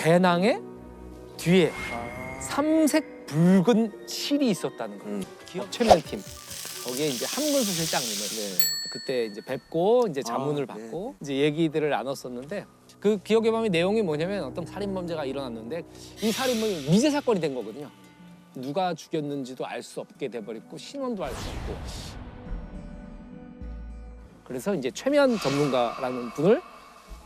배낭의 뒤에 삼색 붉은 실이 있었다는 거예요. 기업 최면팀 거기에 이제 한문수 실장님을 그때 이제 뵙고 이제 자문을 받고 이제 얘기들을 나눴었는데 그 기억의 밤의 내용이 뭐냐면 어떤 살인 범죄가 일어났는데 이 살인범이 미제 사건이 된 거거든요. 누가 죽였는지도 알 수 없게 돼버렸고 신원도 알 수 없고. 그래서 이제 최면 전문가라는 분을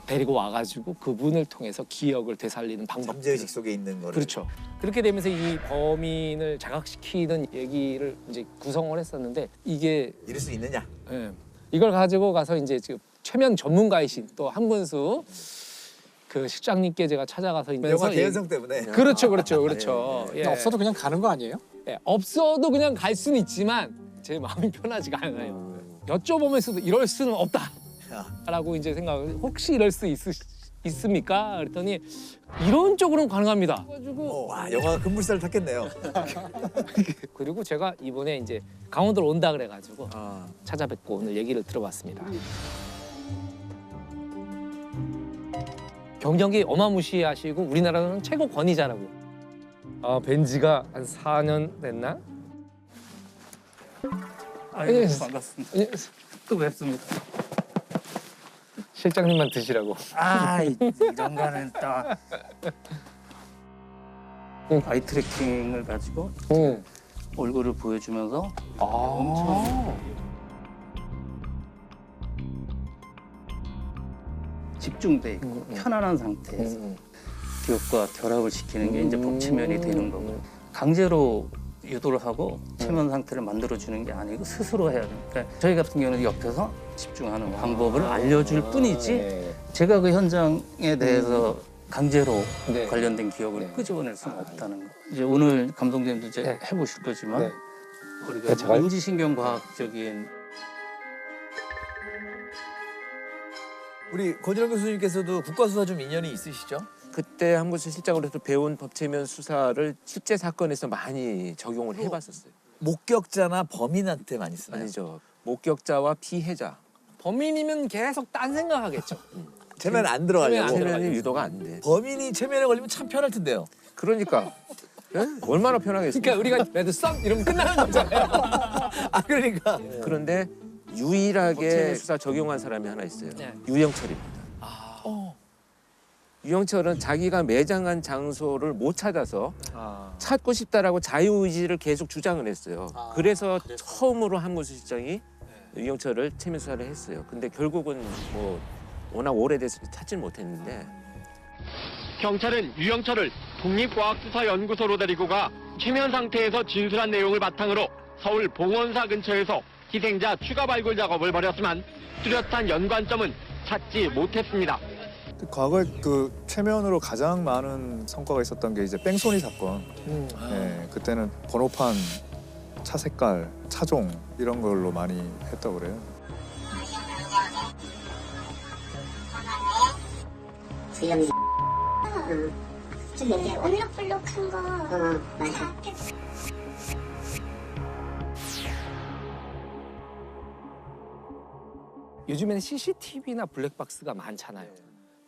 데리고 와가지고 그분을 통해서 기억을 되살리는 방법. 잠재의식 속에 있는 거를. 그렇죠. 그렇게 되면서 이 범인을 자각시키는 얘기를 이제 구성을 했었는데 이게 이럴 수 있느냐? 예, 이걸 가지고 가서 이제 지금 최면 전문가이신 또 한군수 그 실장님께 제가 찾아가서 영화 개연성 때문에. 그렇죠, 그렇죠, 그렇죠. 예. 없어도 그냥 가는 거 아니에요? 예, 없어도 그냥 갈 수는 있지만 제 마음이 편하지가 않아요. 여쭤보면서도 이럴 수는 없다라고 이제 생각을 혹시 이럴 수 있습니까? 그랬더니 이런 쪽으로는 가능합니다. 그래가지고 와, 영화가 급물살을 탔겠네요. 그리고 제가 이번에 이제 강원도로 온다 그래가지고 찾아뵙고 오늘 얘기를 들어봤습니다. 경력이 어마무시하시고 우리나라는 최고 권위자라고. 뵌지가 한 4년 됐나? 아유, 반갑습니다. 또 뵙습니다. 실장님만 드시라고. 이런 거는 또 아이 트래킹을 가지고 얼굴을 보여주면서 엄청 집중돼 있고 편안한 상태에서 기억과 결합을 시키는 게 이제 법치면이 되는 거고 강제로 유도를 하고 최면 상태를 만들어주는 게 아니고 스스로 해야 돼요. 그러니까 저희 같은 경우는 옆에서 집중하는 방법을 알려줄 뿐이지 제가 그 현장에 대해서 강제로 네. 관련된 기억을 끄집어낼 수는 없다는 거. 이제 오늘 감독님도 이제 해보실 거지만 우리가 제가요? 인지신경과학적인 우리 권일원 교수님께서도 국가수사 좀 인연이 있으시죠? 그때 한국수 실장으로서 배운 법체면 수사를 실제 사건에서 많이 적용을 해봤었어요. 목격자나 범인한테 많이 쓰나요? 아니죠. 목격자와 피해자. 범인이면 계속 딴 생각하겠죠. 체면 안 들어가려고. 체면 체면이 유도가 안 돼. 범인이 체면에 걸리면 참 편할 텐데요. 그러니까 예? 얼마나 편하겠어요. 그러니까 우리가 레드 썸 이러면 끝나는 거잖아요. 그러니까. 그런데 유일하게 수사 적용한 사람이 하나 있어요. 네. 유영철입니다. 유영철은 자기가 매장한 장소를 못 찾아서 찾고 싶다라고 자유의지를 계속 주장을 했어요. 그래서 처음으로 한문수 실장이 유영철을 체면 수사를 했어요. 근데 결국은 뭐 워낙 오래돼서 찾지는 못했는데 경찰은 유영철을 국립과학수사연구소로 데리고 가 최면 상태에서 진술한 내용을 바탕으로 서울 봉원사 근처에서 희생자 추가 발굴 작업을 벌였지만 뚜렷한 연관점은 찾지 못했습니다. 과거에 그 최면으로 가장 많은 성과가 있었던 게 이제 뺑소니 사건. 네, 그때는 번호판, 차 색깔, 차종 이런 걸로 많이 했다고 그래요. 수염이 좀 이렇게 올록볼록한 거 맞아. 요즘에는 CCTV나 블랙박스가 많잖아요.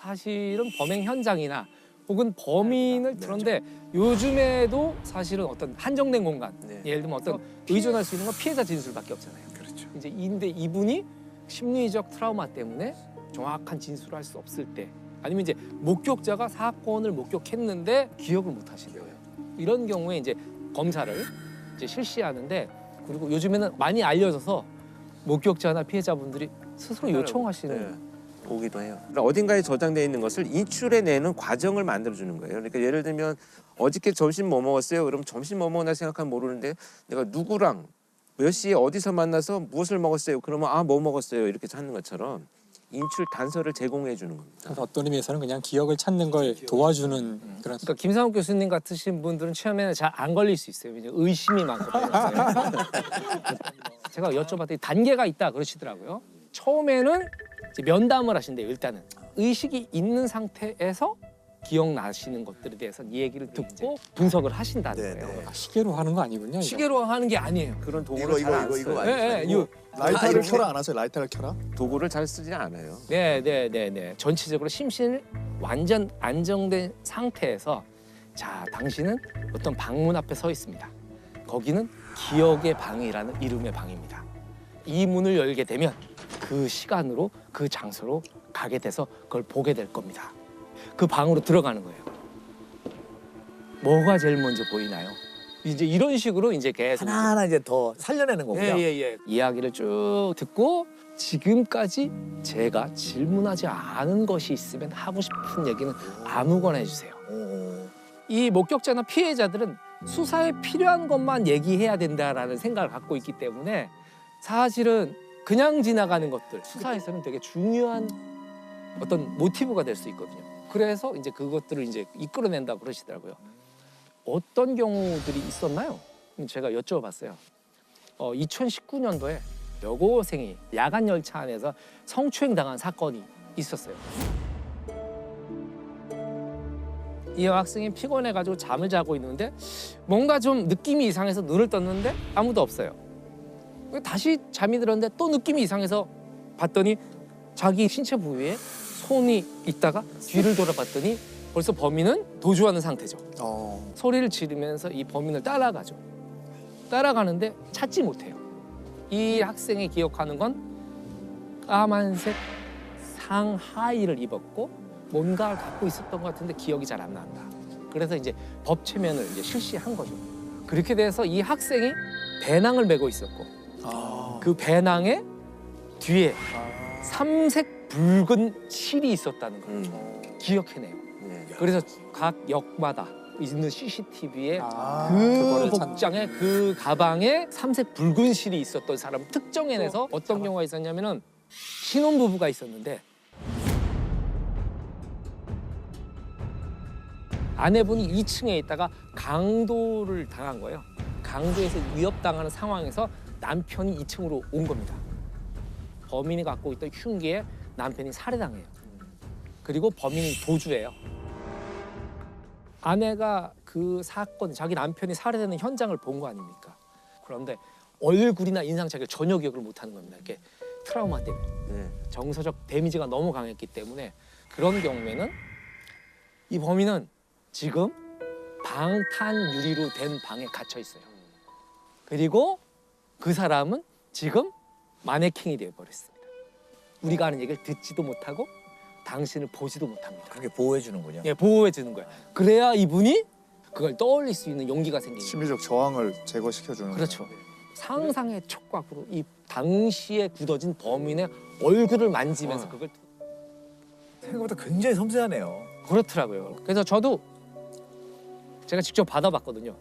사실은 범행 현장이나 혹은 범인을 그런데 요즘에도 사실은 어떤 한정된 공간, 예를 들면 어떤 의존할 수 있는 건 피해자 진술밖에 없잖아요. 그렇죠. 이제 근데 이분이 심리적 트라우마 때문에 정확한 진술을 할 수 없을 때, 아니면 이제 목격자가 사건을 목격했는데 기억을 못 하시는 거예요. 이런 경우에 이제 검사를 이제 실시하는데, 그리고 요즘에는 많이 알려져서 목격자나 피해자분들이 스스로 요청하시는. 오기도 해요. 그러니까 어딘가에 저장돼 있는 것을 인출해내는 과정을 만들어주는 거예요. 그러니까 예를 들면 어저께 점심 뭐 먹었어요? 그럼 점심 뭐 먹나 생각하면 모르는데 내가 누구랑 몇 시에 어디서 만나서 무엇을 먹었어요? 그러면 뭐 먹었어요? 이렇게 찾는 것처럼 인출 단서를 제공해 주는 겁니다. 그래서 어떤 의미에서는 그냥 기억을 찾는 걸 도와주는 그런. 그러니까 김상욱 교수님 같으신 분들은 처음에는 잘 안 걸릴 수 있어요. 왜냐면 의심이 많거든요. 제가 여쭤봤더니 단계가 있다 그러시더라고요. 처음에는 이제 면담을 하신대요. 일단은 의식이 있는 상태에서 기억나시는 것들에 대해서 이 얘기를 듣고 분석을 하신다는 네, 거예요. 네. 시계로 하는 거 아니군요. 이거. 시계로 하는 게 아니에요. 그런 도구를 잘 안 써요. 예, 예, 이거 라이터를 이렇게? 켜라 안 하세요? 라이터를 켜라? 도구를 잘 쓰지 않아요. 네. 전체적으로 심신을 완전 안정된 상태에서 자, 당신은 어떤 방문 앞에 서 있습니다. 거기는 기억의 방이라는 이름의 방입니다. 이 문을 열게 되면 그 시간으로 그 장소로 가게 돼서 그걸 보게 될 겁니다. 그 방으로 들어가는 거예요. 뭐가 제일 먼저 보이나요? 이제 이런 식으로 이제 계속 하나하나 이제 더 살려내는 거군요. 예. 이야기를 쭉 듣고 지금까지 제가 질문하지 않은 것이 있으면 하고 싶은 얘기는 아무거나 해주세요. 이 목격자나 피해자들은 수사에 필요한 것만 얘기해야 된다라는 생각을 갖고 있기 때문에 사실은 그냥 지나가는 것들 수사에서는 되게 중요한 어떤 모티브가 될 수 있거든요. 그래서 이제 그것들을 이제 이끌어낸다고 그러시더라고요. 어떤 경우들이 있었나요? 제가 여쭤봤어요. 2019년도에 여고생이 야간 열차 안에서 성추행 당한 사건이 있었어요. 이 여학생이 피곤해가지고 잠을 자고 있는데 뭔가 좀 느낌이 이상해서 눈을 떴는데 아무도 없어요. 다시 잠이 들었는데 또 느낌이 이상해서 봤더니 자기 신체 부위에 손이 있다가 뒤를 돌아봤더니 벌써 범인은 도주하는 상태죠. 소리를 지르면서 이 범인을 따라가죠. 따라가는데 찾지 못해요. 이 학생이 기억하는 건 까만색 상하의를 입었고 뭔가를 갖고 있었던 것 같은데 기억이 잘 안 난다. 그래서 이제 법체면을 이제 실시한 거죠. 그렇게 돼서 이 학생이 배낭을 메고 있었고 그 배낭에 뒤에 삼색 붉은 실이 있었다는 걸 기억해내요. 그래서 각 역마다 있는 CCTV에 그 그거를 복장에 그 가방에 삼색 붉은 실이 있었던 사람 특정해내서 어떤 경우가 있었냐면은 신혼부부가 있었는데 아내분이 2층에 있다가 강도를 당한 거예요. 강도에서 위협당하는 상황에서 남편이 2층으로 온 겁니다. 범인이 갖고 있던 흉기에 남편이 살해당해요. 그리고 범인이 도주해요. 아내가 그 사건, 자기 남편이 살해되는 현장을 본 거 아닙니까? 그런데 얼굴이나 인상 자기를 전혀 기억을 못하는 겁니다. 이렇게 트라우마 때문에. 정서적 데미지가 너무 강했기 때문에 그런 경우에는 이 범인은 지금 방탄 유리로 된 방에 갇혀 있어요. 그리고 그 사람은 지금 마네킹이 되어버렸습니다. 우리가 하는 얘기를 듣지도 못하고 당신을 보지도 못합니다. 그렇게 보호해 주는군요. 예, 보호해 주는 거예요. 그래야 이분이 그걸 떠올릴 수 있는 용기가 생기는 거예요. 심리적 저항을 제거시켜주는. 그렇죠. 상상의 촉각으로 이 당시에 굳어진 범인의 얼굴을 만지면서 그걸 생각보다 굉장히 섬세하네요. 그렇더라고요. 그래서 저도 제가 직접 받아봤거든요.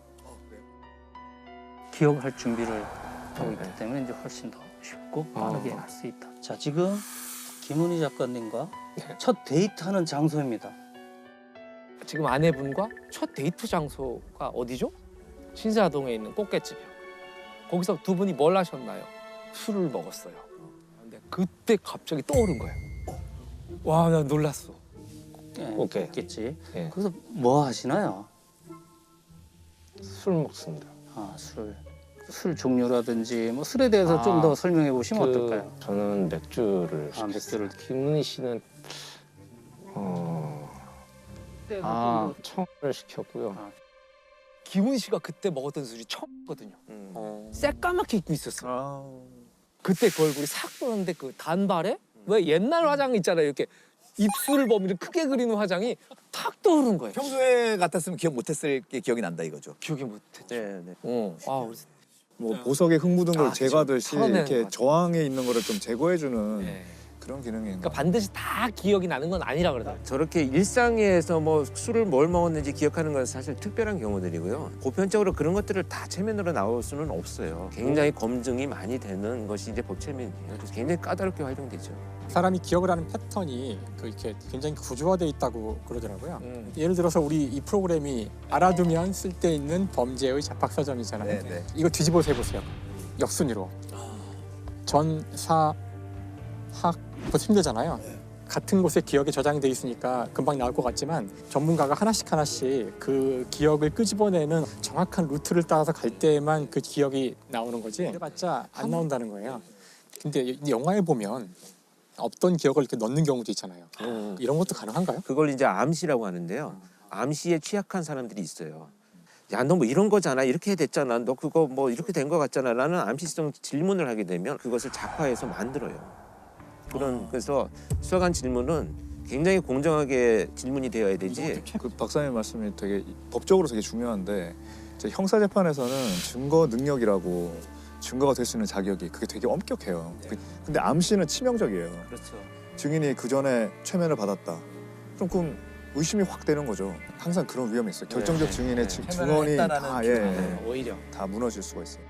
기억할 준비를 하고 있기 때문에 이제 훨씬 더 쉽고 빠르게 할 수 있다. 자, 지금 김은희 작가님과 첫 데이트하는 장소입니다. 지금 아내분과 첫 데이트 장소가 어디죠? 신사동에 있는 꽃게집이요. 거기서 두 분이 뭘 하셨나요? 술을 먹었어요. 근데 그때 갑자기 떠오른 거예요. 와, 나 놀랐어. 오케이. 있겠지. 예. 그래서 뭐 하시나요? 술 먹습니다. 아, 술 종류라든지 뭐 술에 대해서 좀 더 설명해 보시면 어떨까요? 저는 맥주를 아, 맥주를. 김은희 씨는 청을 시켰고요. 김은 씨가 그때 먹었던 술이 처음이거든요. 새까맣게 입고 있었어. 그때 그 얼굴이 싹 돌았는데 그 단발에 왜 옛날 화장 있잖아요. 이렇게 입술 범위를 크게 그리는 화장이 탁 떠오른 거예요. 평소에 같았으면 기억 못했을 게 기억이 난다 이거죠. 기억이 못했죠. 네. 그래서 뭐 보석에 흙 묻은 걸 그쵸. 제거하듯이 털어내는 것 이렇게 같아요. 저항에 있는 거를 좀 제거해주는 네. 그런 기능이 있는 그러니까 것 반드시 다 기억이 나는 건 아니라 그러더라고요. 저렇게 일상에서 뭐 술을 뭘 먹었는지 기억하는 건 사실 특별한 경우들이고요. 보편적으로 그런 것들을 다 체면으로 나올 수는 없어요. 굉장히 검증이 많이 되는 것이 이제 법체면이에요. 그래서 굉장히 까다롭게 활용되죠. 사람이 기억을 하는 패턴이 이렇게 굉장히 구조화되어 있다고 그러더라고요. 예를 들어서 우리 이 프로그램이 알아두면 쓸데 있는 범죄의 잡학사전이잖아요. 네. 이거 뒤집어서 해보세요. 역순위로. 전, 사, 학, 그거 힘들잖아요. 같은 곳에 기억이 저장돼 있으니까 금방 나올 것 같지만 전문가가 하나씩 그 기억을 끄집어내는 정확한 루트를 따라서 갈 때만 그 기억이 나오는 거지 해봤자 안 나온다는 거예요. 근데 이 영화에 보면 없던 기억을 이렇게 넣는 경우도 있잖아요. 이런 것도 가능한가요? 그걸 이제 암시라고 하는데요. 암시에 취약한 사람들이 있어요. 야, 너 뭐 이런 거잖아. 이렇게 됐잖아. 너 그거 뭐 이렇게 된 거 같잖아. 라는 암시성 질문을 하게 되면 그것을 작화해서 만들어요. 그래서 수사관 질문은 굉장히 공정하게 질문이 되어야 되지. 그 박사님 말씀이 되게 법적으로 되게 중요한데 이제 형사 재판에서는 증거 능력이라고 증거가 될 수 있는 자격이 그게 되게 엄격해요. 근데 암시는 치명적이에요. 그렇죠. 증인이 그 전에 최면을 받았다. 그럼 의심이 확 되는 거죠. 항상 그런 위험이 있어요. 결정적 증인의 증언이 최면을 했다라는 다, 오히려 다 무너질 수가 있어요.